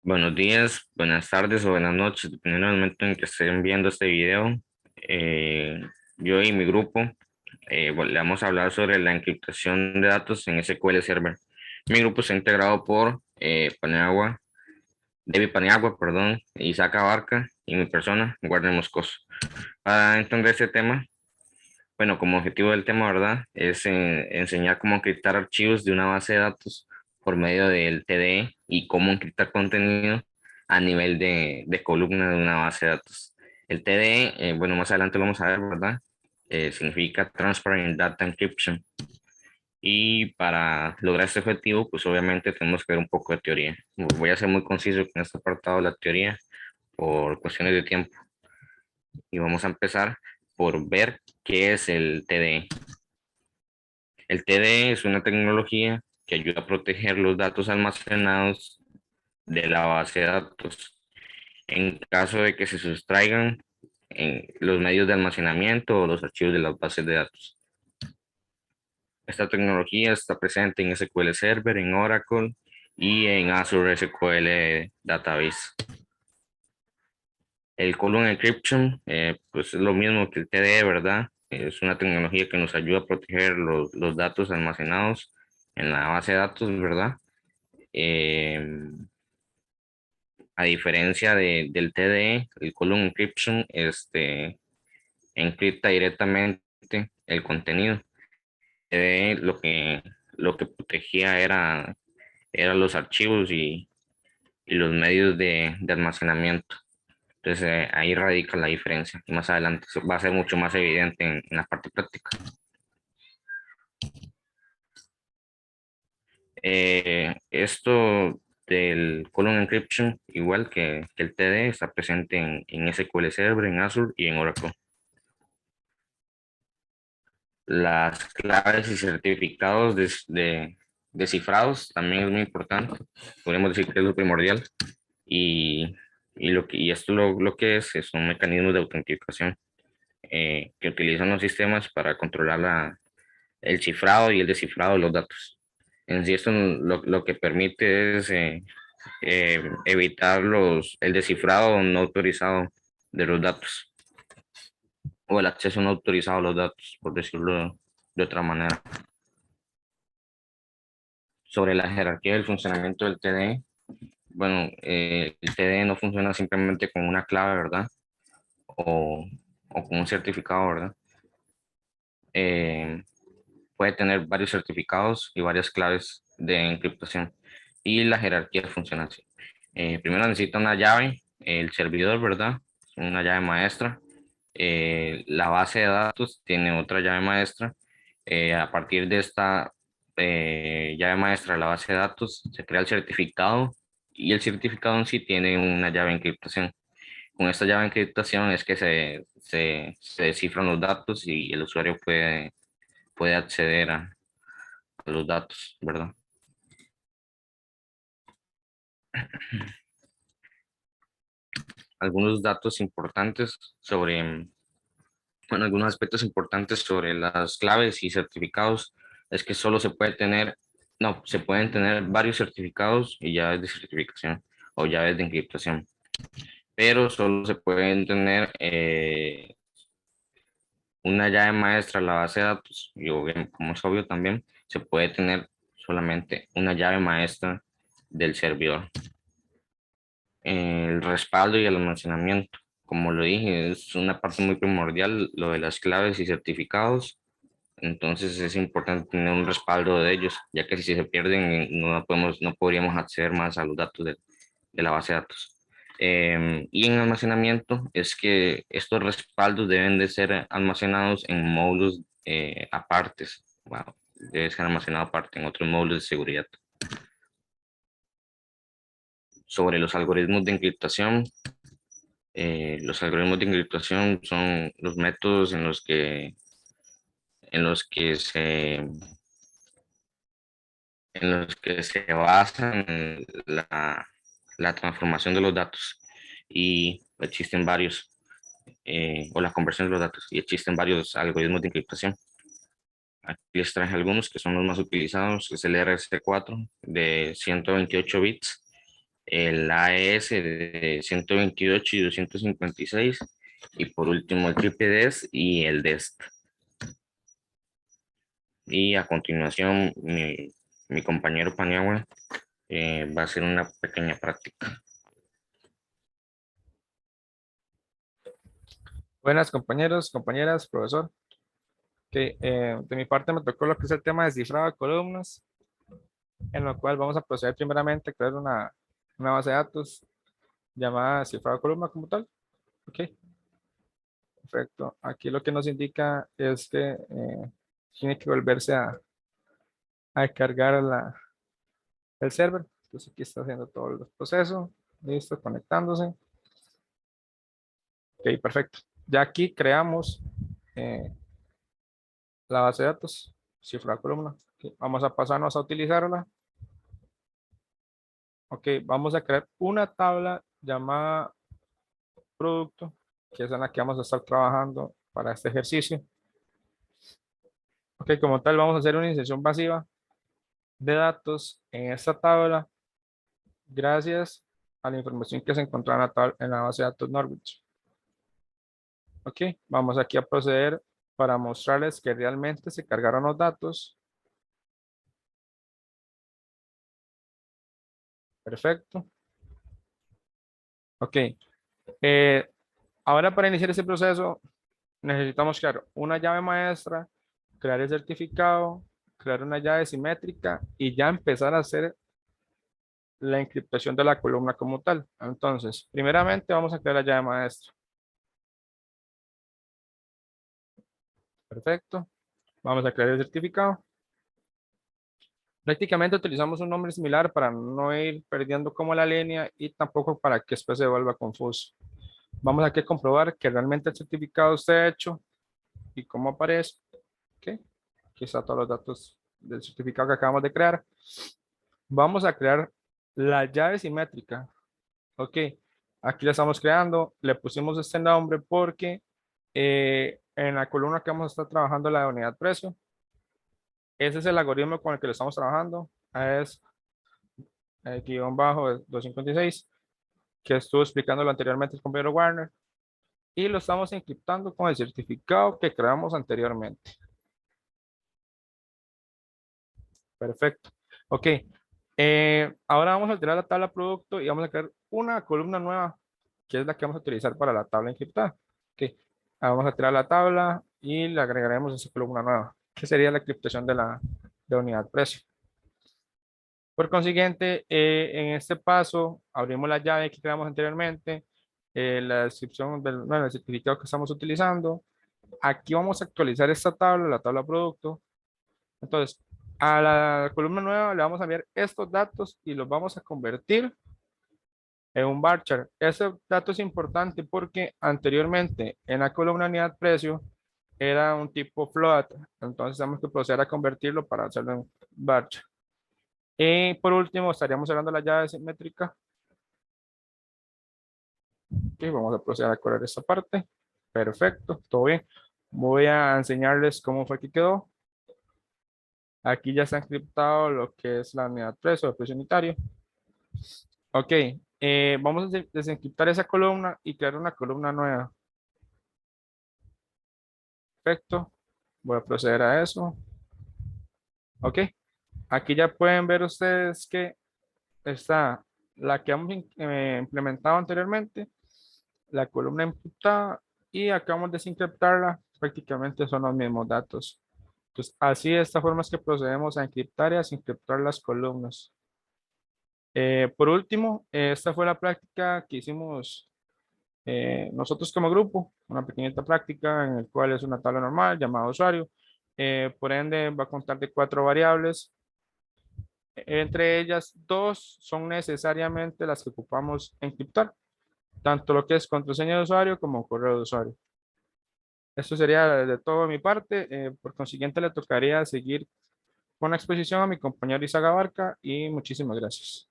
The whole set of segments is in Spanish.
Buenos días, buenas tardes o buenas noches, dependiendo del momento en que estén viendo este video. Eh, yo y mi grupo le vamos a hablar sobre la encriptación de datos en SQL Server. Mi grupo está integrado por David Paniagua, perdón, Isaac Abarca y mi persona, Warner Moscoso. Para entender este tema, bueno, como objetivo del tema, ¿verdad? Es enseñar cómo encriptar archivos de una base de datos por medio del TDE y cómo encriptar contenido a nivel de columna de una base de datos. El TDE, bueno, más adelante lo vamos a ver, ¿verdad? Significa Transparent Data Encryption. Y para lograr este objetivo, pues obviamente tenemos que ver un poco de teoría. Voy a ser muy conciso con este apartado de la teoría por cuestiones de tiempo. Y vamos a empezar por ver qué es el TDE. El TDE es una tecnología que ayuda a proteger los datos almacenados de la base de datos en caso de que se sustraigan en los medios de almacenamiento o los archivos de las bases de datos. Esta tecnología está presente en SQL Server, en Oracle y en Azure SQL Database. El Column Encryption, pues es lo mismo que el TDE, ¿verdad? Es una tecnología que nos ayuda a proteger los datos almacenados en la base de datos, ¿verdad? Eh, a diferencia del TDE, el Column Encryption encripta directamente el contenido. TDE lo que protegía eran los archivos y los medios de almacenamiento. Entonces ahí radica la diferencia. Y más adelante va a ser mucho más evidente en la parte práctica. Esto del column encryption, igual que el TD, está presente en SQL Server, en Azure y en Oracle. Las claves y certificados descifrados también es muy importante. Podríamos decir que es lo primordial. Y esto lo que son mecanismos de autenticación que utilizan los sistemas para controlar el cifrado y el descifrado de los datos. En sí, esto lo que permite es evitar el descifrado no autorizado de los datos o el acceso no autorizado a los datos, por decirlo de otra manera. Sobre la jerarquía del funcionamiento del TDE, bueno, el TDE no funciona simplemente con una clave, ¿verdad? O con un certificado, ¿verdad? Eh, puede tener varios certificados y varias claves de encriptación. Y la jerarquía funciona así. Primero necesita una llave, el servidor, ¿verdad? Una llave maestra. La base de datos tiene otra llave maestra. A partir de esta llave maestra de la base de datos se crea el certificado y el certificado en sí tiene una llave de encriptación. Con esta llave de encriptación es que se descifran los datos y el usuario puede acceder a los datos, ¿verdad? Algunos datos importantes bueno, algunos aspectos importantes sobre las claves y certificados es que solo se puede tener, no, se pueden tener varios certificados y llaves de certificación o llaves de encriptación, pero solo se pueden tener una llave maestra en la base de datos y como es obvio también, se puede tener solamente una llave maestra del servidor. El respaldo y el almacenamiento. Como lo dije, es una parte muy primordial lo de las claves y certificados. Entonces es importante tener un respaldo de ellos, ya que si se pierden no podríamos acceder más a los datos de la base de datos. Y en almacenamiento es que estos respaldos deben de ser almacenados en módulos apartes. Wow, debe ser almacenado aparte en otros módulos de seguridad. Sobre los algoritmos de encriptación, los algoritmos de encriptación son los métodos en los que se, en los que se basan la transformación de los datos y existen varios, o la conversión de los datos, y existen varios algoritmos de encriptación. Aquí les traje algunos que son los más utilizados, que es el RC4 de 128 bits, el AES de 128 y 256, y por último el triple DES y el DEST. Y a continuación mi compañero Paniagua va a hacer una pequeña práctica. Buenas compañeros, compañeras, profesor. De mi parte me tocó lo que es el tema de descifrado de columnas, en lo cual vamos a proceder primeramente a crear una base de datos llamada descifrado de columna como tal. Ok, perfecto. Aquí lo que nos indica es que tiene que volverse a cargar el server. Entonces aquí está haciendo todo el proceso. Listo, conectándose. Ok, perfecto. Ya aquí creamos eh, la base de datos, cifra columna. Ok, vamos a pasarnos a utilizarla. Ok, vamos a crear una tabla llamada producto, que es en la que vamos a estar trabajando para este ejercicio. Ok, como tal, vamos a hacer una inserción masiva de datos en esta tabla gracias a la información que se encuentra en en la base de datos Norwich. Ok, vamos aquí a proceder para mostrarles que realmente se cargaron los datos. Perfecto. Ok, eh, ahora para iniciar ese proceso necesitamos crear una llave maestra, crear el certificado, crear una llave simétrica y ya empezar a hacer la encriptación de la columna como tal. Entonces, primeramente vamos a crear la llave maestra. Perfecto. Vamos a crear el certificado. Prácticamente utilizamos un nombre similar para no ir perdiendo como la línea y tampoco para que después se vuelva confuso. Vamos aquí a comprobar que realmente el certificado esté hecho y cómo aparece. Ok. Aquí están todos los datos del certificado que acabamos de crear. Vamos a crear la llave simétrica. Ok. Aquí la estamos creando. Le pusimos este nombre porque en la columna que vamos a estar trabajando la de unidad precio. Ese es el algoritmo con el que lo estamos trabajando. Es guión bajo 256, que estuvo explicándolo anteriormente el compañero Warner. Y lo estamos encriptando con el certificado que creamos anteriormente. Perfecto. Ok. Ahora vamos a alterar la tabla producto y vamos a crear una columna nueva, que es la que vamos a utilizar para la tabla encriptada. Ok. Vamos a alterar la tabla y le agregaremos esa columna nueva, que sería la encriptación de la de unidad precio. Por consiguiente, en este paso abrimos la llave que creamos anteriormente, la descripción bueno, del certificado que estamos utilizando. Aquí vamos a actualizar esta tabla, la tabla producto. Entonces, a la columna nueva le vamos a enviar estos datos y los vamos a convertir en un bar chart. Ese dato es importante porque anteriormente en la columna unidad precio era un tipo float. Entonces tenemos que proceder a convertirlo para hacerlo en bar chart. Y por último, estaríamos hablando de la llave simétrica. Ok, vamos a proceder a correr esta parte. Perfecto, todo bien. Voy a enseñarles cómo fue que quedó. Aquí ya está encriptado lo que es la unidad precio, el precio unitario. Ok, vamos a desencriptar esa columna y crear una columna nueva. Perfecto, voy a proceder a eso. Ok, aquí ya pueden ver ustedes que está la que hemos implementado anteriormente, la columna encriptada y acabamos de desencriptarla. Prácticamente son los mismos datos. Entonces, así de esta forma es que procedemos a encriptar y a desencriptar las columnas. Por último, esta fue la práctica que hicimos nosotros como grupo, una pequeñita práctica en el cual es una tabla normal llamada usuario. Por ende, va a contar de 4 variables. Entre ellas, 2 son necesariamente las que ocupamos encriptar, tanto lo que es contraseña de usuario como correo de usuario. Esto sería de todo de mi parte. Por consiguiente, le tocaría seguir con la exposición a mi compañero Isaac Abarca y muchísimas gracias.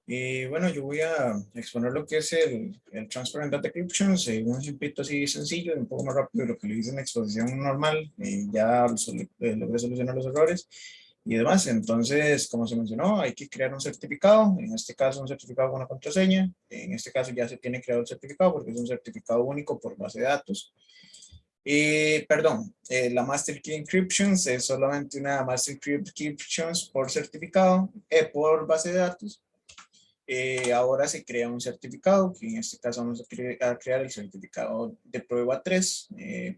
Bueno, yo voy a exponer lo que es el Transparent Data Encryption, un ejemplito así sencillo, un poco más rápido de lo que le hice en exposición normal, ya logré solucionar los errores y demás. Entonces, como se mencionó, hay que crear un certificado, en este caso un certificado con una contraseña, en este caso ya se tiene creado el certificado porque es un certificado único por base de datos. Perdón, la Master Key Encryptions es solamente una Master Key Encryptions por certificado, por base de datos. Ahora se crea un certificado, que en este caso vamos a crear el certificado de prueba 3.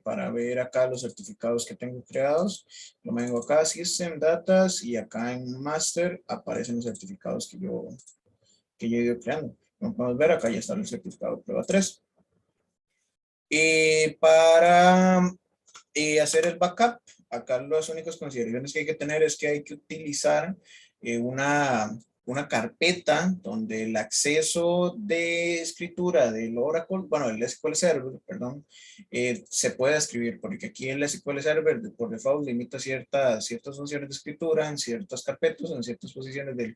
Para ver acá los certificados que tengo creados, lo vengo acá, System, Datas, y acá en Master aparecen los certificados que yo he ido creando. Como podemos ver, acá ya está el certificado de prueba 3. Para hacer el backup, acá las únicas consideraciones que hay que tener es que hay que utilizar una carpeta donde el acceso de escritura del Oracle, bueno, el SQL Server, perdón, se puede escribir, porque aquí el SQL Server por default limita ciertas funciones de escritura en ciertas carpetas, en ciertas posiciones del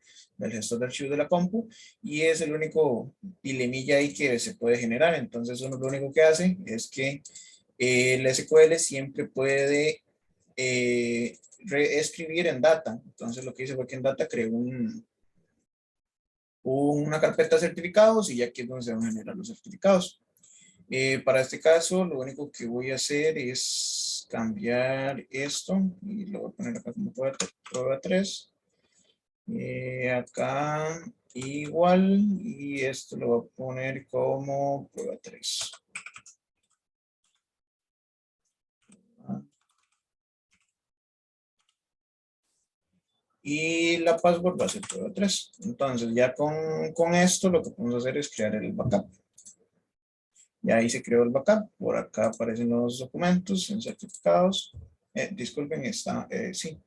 gestor de archivos de la compu, y es el único dilemilla ahí que se puede generar. Entonces uno lo único que hace es que el SQL siempre puede reescribir en data. Entonces lo que hice fue que en data creé una carpeta de certificados y ya aquí es donde se van a generar los certificados. Para este caso, lo único que voy a hacer es cambiar esto y lo voy a poner acá como prueba 3. Acá igual, y esto lo voy a poner como prueba 3. Y la password va a ser prueba 3. Entonces, ya con esto lo que podemos hacer es crear el backup. Ya ahí se creó el backup. Por acá aparecen los documentos en certificados. Disculpen, sí,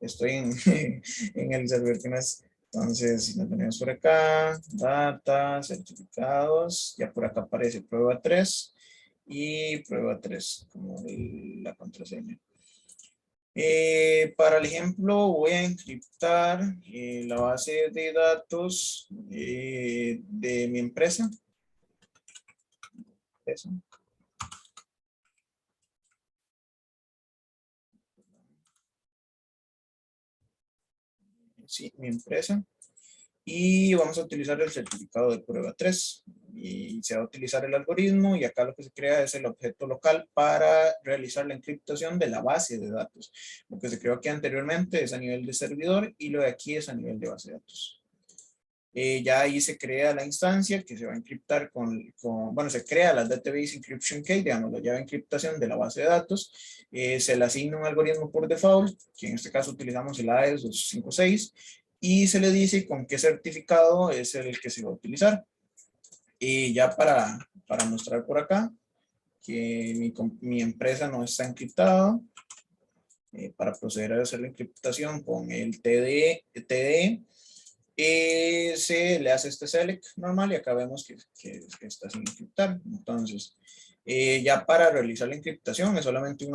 estoy en el server que no es. Entonces, si lo tenemos por acá, data, certificados, ya por acá aparece prueba 3 y prueba 3 como la contraseña. Para el ejemplo, voy a encriptar la base de datos de mi empresa. Eso. Sí, mi empresa. Y vamos a utilizar el certificado de prueba 3. Y se va a utilizar el algoritmo y acá lo que se crea es el objeto local para realizar la encriptación de la base de datos. Lo que se creó aquí anteriormente es a nivel de servidor y lo de aquí es a nivel de base de datos. Ya ahí se crea la instancia que se va a encriptar bueno, se crea la Database Encryption Key, digamos, la llave de encriptación de la base de datos. Se le asigna un algoritmo por default, que en este caso utilizamos el AES 256, y se le dice con qué certificado es el que se va a utilizar. Y ya para mostrar por acá que mi empresa no está encriptada, para proceder a hacer la encriptación con el TDE, se le hace este select normal y acá vemos que está sin encriptar. Entonces, ya para realizar la encriptación es solamente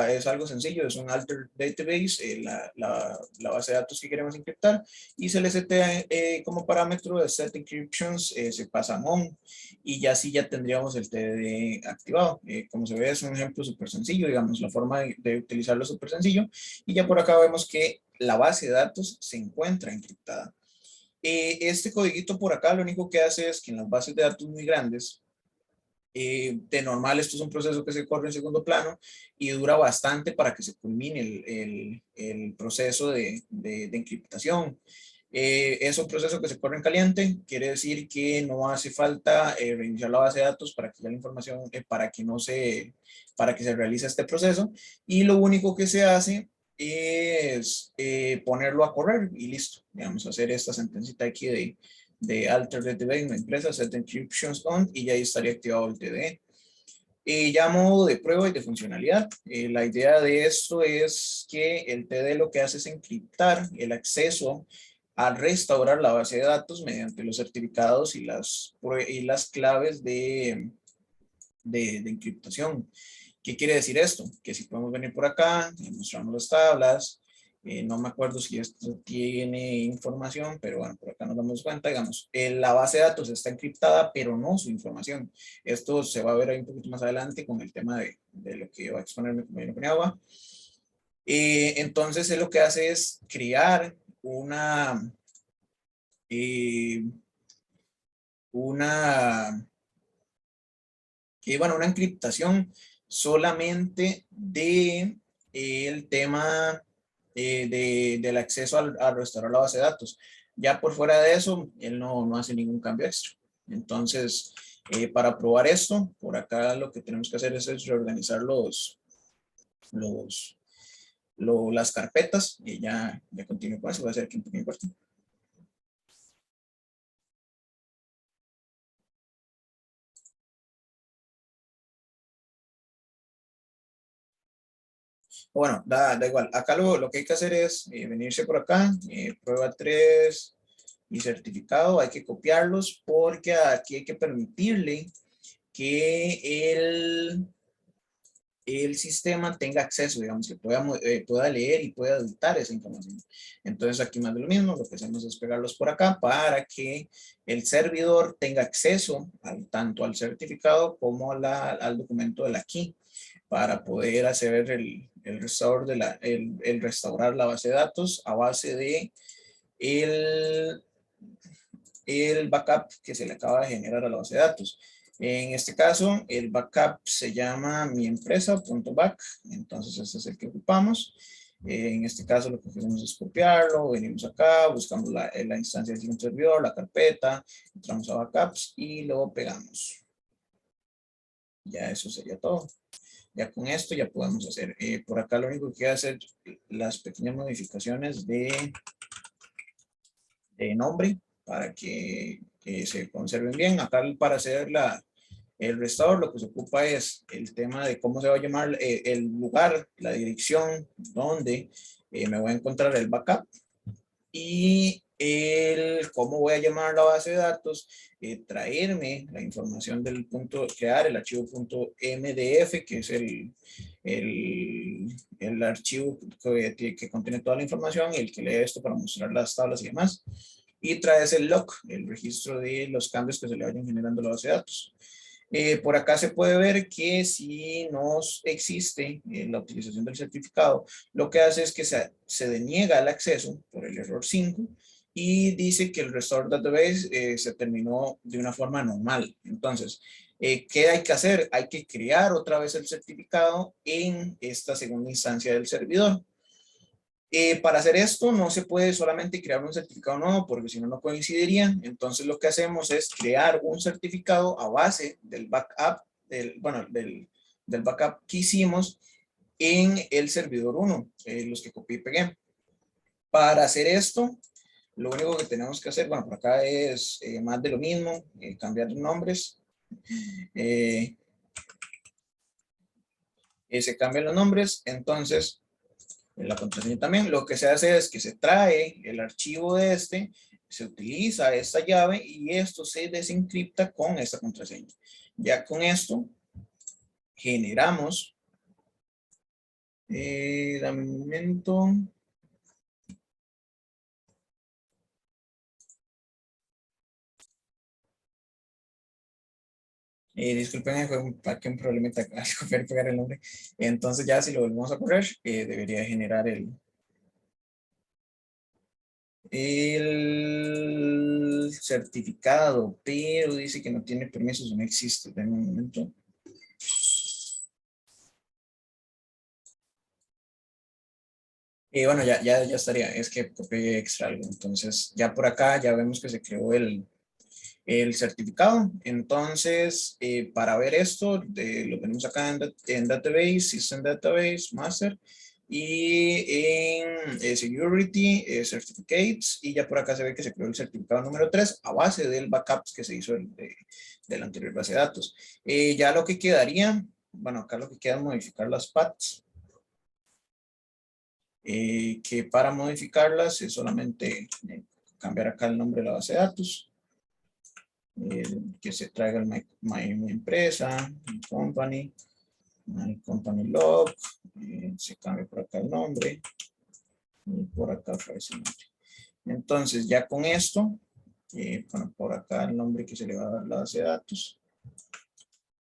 es algo sencillo, es un alter database, la base de datos que queremos encriptar, y se le setea como parámetro de set encryptions, se pasa a on, y ya sí ya tendríamos el TDD activado. Como se ve, es un ejemplo súper sencillo, digamos, la forma de utilizarlo es súper sencillo, y ya por acá vemos que la base de datos se encuentra encriptada. Este codiguito por acá lo único que hace es que en las bases de datos muy grandes, de normal esto es un proceso que se corre en segundo plano y dura bastante para que se culmine el proceso de encriptación. Es un proceso que se corre en caliente, quiere decir que no hace falta reiniciar la base de datos para que ya la información, para que se realice este proceso, y lo único que se hace es ponerlo a correr y listo. Vamos a hacer esta sentencita aquí de alter TDD en la empresa, set encryptions on, y ya ahí estaría activado el TDD. Ya a modo de prueba y de funcionalidad, la idea de esto es que el TDD lo que hace es encriptar el acceso a restaurar la base de datos mediante los certificados y las claves de encriptación. ¿Qué quiere decir esto? Que si podemos venir por acá y mostramos las tablas, No me acuerdo si esto tiene información, pero bueno, por acá nos damos cuenta, digamos, la base de datos está encriptada, pero no su información. Esto se va a ver ahí un poquito más adelante con el tema de lo que va a exponer mi compañero Paniagua. Entonces, él lo que hace es crear una bueno, una encriptación solamente de el tema del acceso al restaurar la base de datos. Ya por fuera de eso, él no hace ningún cambio extra. Entonces, para probar esto, por acá lo que tenemos que hacer es reorganizar las carpetas y ya continúo con eso. Voy a hacer aquí un pequeño corte. Bueno, da igual. Acá lo que hay que hacer es venirse por acá, prueba 3 y certificado. Hay que copiarlos porque aquí hay que permitirle que el sistema tenga acceso, digamos, que pueda leer y pueda editar esa información. Entonces aquí más de lo mismo, lo que hacemos es pegarlos por acá para que el servidor tenga acceso tanto al certificado como al documento de la key, para poder hacer el restaurar la base de datos a base de el backup que se le acaba de generar a la base de datos. En este caso, el backup se llama miempresa.back, entonces este es el que ocupamos. En este caso, lo que hacemos es copiarlo, venimos acá, buscamos la instancia del siguiente servidor, la carpeta, entramos a backups y lo pegamos. Ya eso sería todo. Ya con esto ya podemos hacer. Por acá lo único que queda es hacer las pequeñas modificaciones de nombre para que se conserven bien. Acá para hacer el restore lo que se ocupa es el tema de cómo se va a llamar el lugar, la dirección donde me voy a encontrar el backup y cómo voy a llamar la base de datos, traerme la información del crear el archivo .mdf, que es el archivo que contiene toda la información y el que lee esto para mostrar las tablas y demás. Y traes el log, el registro de los cambios que se le vayan generando a la base de datos. Por acá se puede ver que si no existe la utilización del certificado, lo que hace es que se deniega el acceso por el error 5 y dice que el restore database se terminó de una forma normal. Entonces, ¿qué hay que hacer? Hay que crear otra vez el certificado en esta segunda instancia del servidor. Para hacer esto no se puede solamente crear un certificado nuevo porque si no, no coincidirían. Entonces lo que hacemos es crear un certificado a base del backup, del backup que hicimos en el servidor 1, los que copié y pegué. Para hacer esto, lo único que tenemos que hacer, bueno, por acá es más de lo mismo, cambiar los nombres. Se cambian los nombres, entonces la contraseña también. Lo que se hace es que se trae el archivo de se utiliza esta llave y esto se desencripta con esta contraseña. Ya con esto generamos, dame un momento. Disculpen, fue un problema al copiar y pegar el nombre. Entonces ya si lo volvemos a correr, debería generar el certificado, pero dice que no tiene permisos, no existe. Denme un momento. Bueno, ya estaría, es que copié extra algo. Entonces ya por acá ya vemos que se creó el certificado. Entonces, para ver esto, lo tenemos acá en Database, System Database, Master, y en Security, Certificates, y ya por acá se ve que se creó el certificado número 3 a base del backup que se hizo de la anterior base de datos. Ya lo que quedaría, bueno, acá lo que queda es modificar las paths, que para modificarlas es solamente cambiar acá el nombre de la base de datos. Que se traiga mi empresa, mi company log, se cambia por acá el nombre, y por acá otra vez el nombre. Entonces ya con esto, bueno, por acá el nombre que se le va a dar a la base de datos.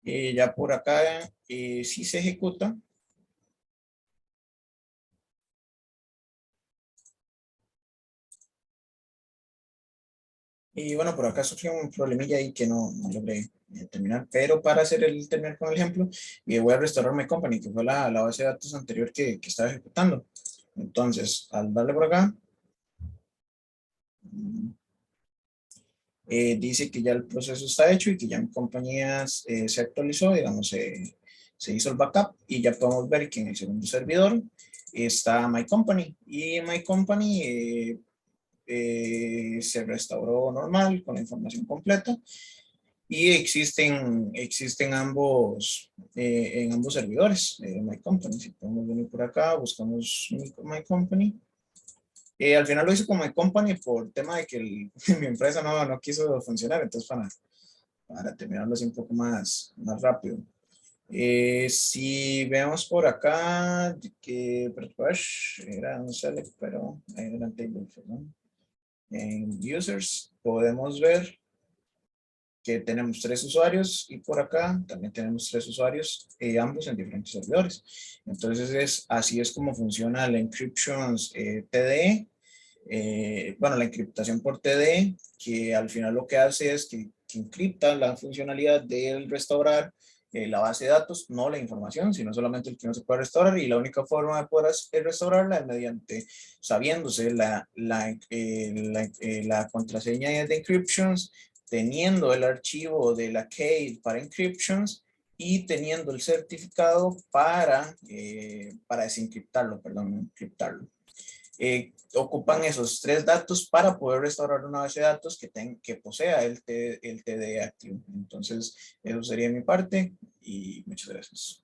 Ya por acá, si se ejecuta, y bueno, por acá surgió un problemilla ahí que no logré terminar, pero para terminar con el ejemplo, voy a restaurar my company, que fue la base de datos anterior que estaba ejecutando. Entonces, al darle por acá, dice que ya el proceso está hecho y que ya mi compañía se actualizó, digamos, se hizo el backup y ya podemos ver que en el segundo servidor está my company y my company se restauró normal con la información completa y existen ambos en ambos servidores my company. Si podemos venir por acá, buscamos my company. Al final lo hice como my company por tema de que mi empresa no quiso funcionar, entonces para terminarlo así un poco más rápido. Si vemos por acá que era un select, pero ahí era table, perdón. En users podemos ver que tenemos 3 usuarios y por acá también tenemos 3 usuarios, ambos en diferentes servidores. Entonces así es como funciona la encryption TDE. Bueno, la encriptación por TDE, que al final lo que hace es que encripta la funcionalidad del restaurar la base de datos, no la información, sino solamente el que no se puede restaurar, y la única forma de poder restaurarla es mediante sabiéndose la contraseña de encryptions, teniendo el archivo de la key para encryptions y teniendo el certificado para desencriptarlo, perdón, encriptarlo. Ocupan esos 3 datos para poder restaurar una base de datos que posea el TDE activo. Entonces, eso sería mi parte y muchas gracias.